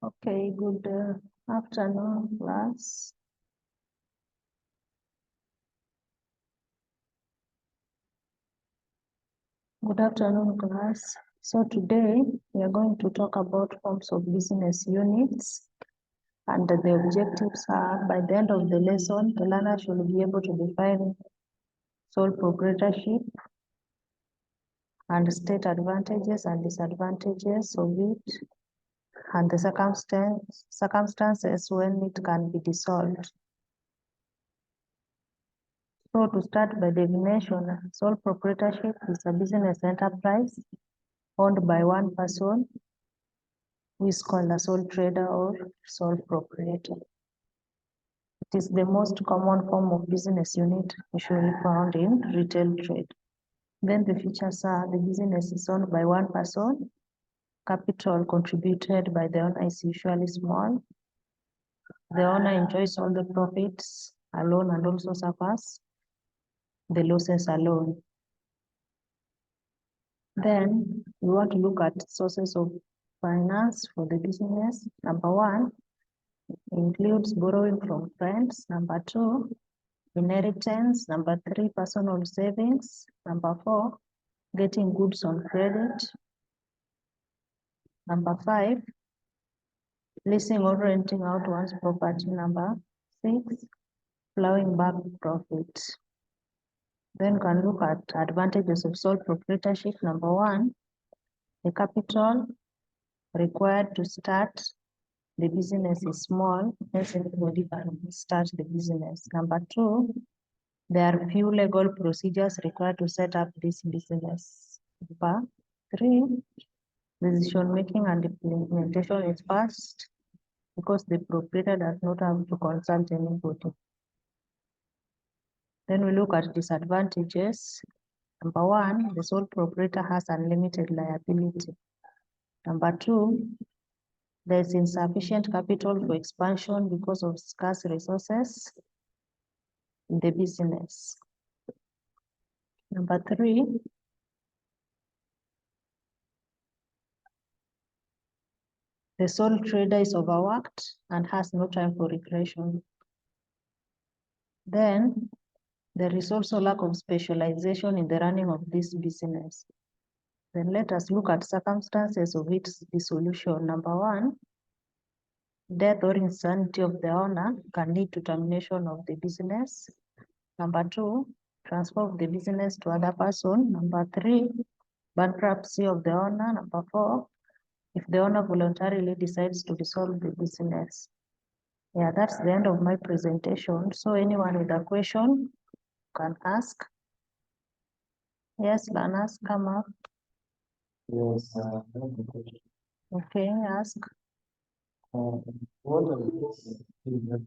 Okay, good afternoon, class. Good afternoon, class. So today we are going to talk about forms of business units, and the objectives are, by the end of the lesson, the learner should be able to define sole proprietorship and state advantages and disadvantages of it, and the circumstances when it can be dissolved. So to start by definition, sole proprietorship is a business enterprise owned by one person who is called a sole trader or sole proprietor. It is the most common form of business unit usually found in retail trade. Then the features are: the business is owned by one person, capital contributed by the owner is usually small, the owner enjoys all the profits alone and also suffers the losses alone. Then we want to look at sources of finance for the business. Number one includes borrowing from friends. Number two, inheritance. Number three, personal savings. Number four, getting goods on credit. Number five, leasing or renting out one's property. Number six, plowing back profit. Then we can look at advantages of sole proprietorship. Number one, the capital required to start the business is small, hence anybody can start the business. Number two, there are few legal procedures required to set up this business. Number three, decision-making and implementation is fast because the proprietor does not have to consult anybody. Then we look at disadvantages. Number one, the sole proprietor has unlimited liability. Number two, there is insufficient capital for expansion because of scarce resources in the business. Number three, the sole trader is overworked and has no time for recreation. Then there is also lack of specialization in the running of this business. Then let us look at circumstances of its dissolution. Number one, death or insanity of the owner can lead to termination of the business. Number two, transfer of the business to other person. Number three, bankruptcy of the owner. Number four, if the owner voluntarily decides to dissolve the business. Yeah, that's the end of my presentation. So anyone with a question can ask. Yes, learners, come up. Yes, I have a question. Okay, ask. What are the